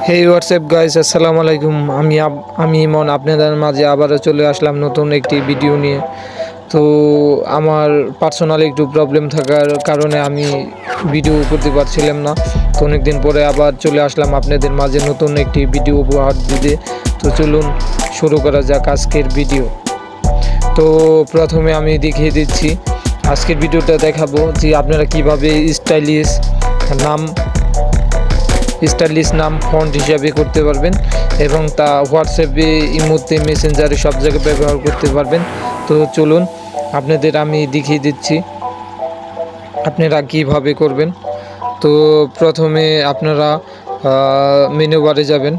হেই WhatsApp guys, আসসালামু আলাইকুম। আমি ইমন আপনাদের মাঝে আবারও চলে আসলাম নতুন একটি ভিডিও নিয়ে। তো আমার পার্সোনালি একটু প্রবলেম থাকার কারণে আমি ভিডিও করতে পারছিলাম না। তো অনেকদিন পরে আবার চলে আসলাম আপনাদের মাঝে নতুন একটি ভিডিও উপহার দিতে। তো চলুন শুরু করা যাক আজকের ভিডিও। তো প্রথমে আমি দেখিয়ে দিচ্ছি, আজকের ভিডিওটা দেখাবো যে আপনারা কিভাবে স্টাইলিশ নাম ফন্ট হিসাবে করতে পারবেন এবং তা হোয়াটসঅ্যাপে, ইমোতে, মেসেঞ্জারে সব জায়গায় ব্যবহার করতে পারবেন। তো চলুন আপনাদের আমি দেখিয়ে দিচ্ছি আপনারা কীভাবে করবেন। তো প্রথমে আপনারা মেনু বারে যাবেন।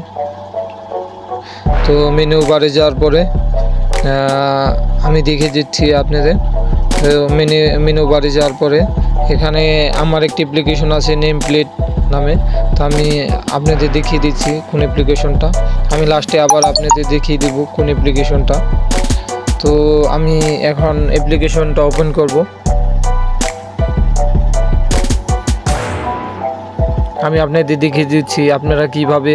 তো মেনু বারে যাওয়ার পরে আমি দেখিয়ে দিচ্ছি আপনাদের। মেনু বারে যাওয়ার পরে এখানে আমার একটি অ্যাপ্লিকেশন আছে নেম প্লেট নামে। তো আমি আপনাদের দেখিয়ে দিচ্ছি কোন অ্যাপ্লিকেশনটা। আমি লাস্টে আবার আপনাদের দেখিয়ে দেব কোন অ্যাপ্লিকেশনটা। তো আমি এখন অ্যাপ্লিকেশনটা ওপেন করব। আমি আপনাদের দেখিয়ে দিচ্ছি আপনারা কিভাবে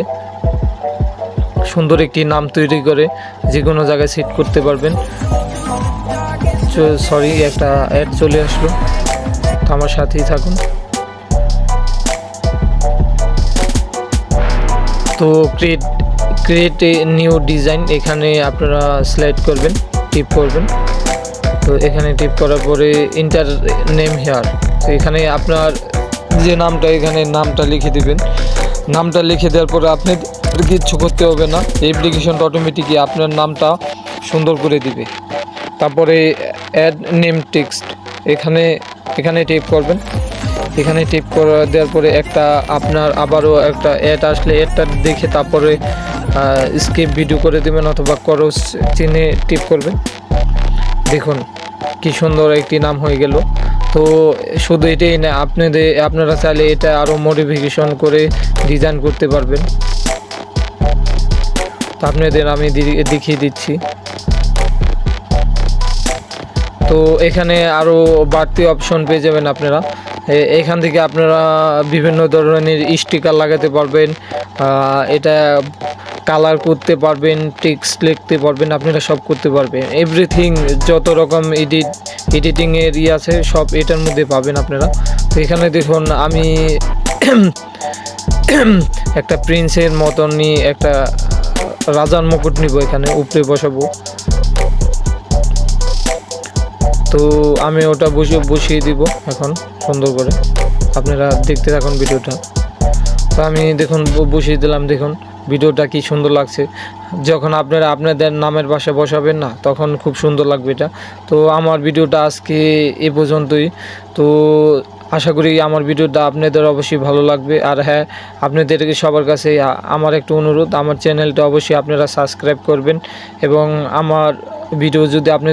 সুন্দর একটি নাম তৈরি করে যে কোনো জায়গায় সেট করতে পারবেন। সরি, একটা অ্যাড চলে আসলো, তো আমার সাথেই থাকুন। তো ক্রিয়েট এ নিউ ডিজাইন, এখানে আপনারা সিলেক্ট করবেন, টিপ করবেন। তো এখানে টিপ করার পরে ইন্টার নেম হেয়ার, তো এখানে আপনার যে নামটা, এখানে নামটা লিখে দিবেন। নামটা লিখে দেওয়ার পরে আপনি কিচ্ছু করতে হবে না, অ্যাপ্লিকেশনটা অটোমেটিকই আপনার নামটা সুন্দর করে দিবে। তারপরে অ্যাড নেম টেক্সট, এখানে টিপ করবেন। এখানে টিপ করে দেওয়ার পরে আপনার আবারও একটা অ্যাড আসলে অ্যাডটা দেখে তারপরে স্কিপ ভিডিও করে দেবেন অথবা ক্রস চিহ্নে টিপ করবেন। দেখুন কি সুন্দর একটি নাম হয়ে গেল। তো শুধু এটাই না, আপনারা চাইলে এটা আরও মডিফিকেশন করে ডিজাইন করতে পারবেন। তো আপনাদের আমি দেখিয়ে দিচ্ছি। তো এখানে আরও বাড়তি অপশন পেয়ে যাবেন আপনারা। এখান থেকে আপনারা বিভিন্ন ধরনের স্টিকার লাগাতে পারবেন, এটা কালার করতে পারবেন, টেক্সট লিখতে পারবেন, আপনারা সব করতে পারবেন। এভরিথিং, যত রকম এডিটিংয়ের আছে সব এটার মধ্যে পাবেন আপনারা। তো এখানে দেখুন আমি একটা প্রিন্সের মতনই একটা রাজার মুকুট নিব, এখানে উপরে বসাবো। তো আমি ওটা বসিয়ে দিব এখন সুন্দর করে, আপনারা দেখতে থাকুন ভিডিওটা। তো আমি দেখুন বসিয়ে দিলাম, দেখুন ভিডিওটা কি সুন্দর লাগছে। যখন আপনারা আপনাদের নামের পাশে বসাবেন না, তখন খুব সুন্দর লাগবে এটা। তো আমার ভিডিওটা আজকে এ পর্যন্তই। তো আশা করি আমার ভিডিওটা আপনাদের অবশ্যই ভালো লাগবে। আর হ্যাঁ, আপনাদেরকে সবার কাছে আমার একটু অনুরোধ, আমার চ্যানেলটা অবশ্যই আপনারা সাবস্ক্রাইব করবেন এবং আমার ভিডিও যদি আপনি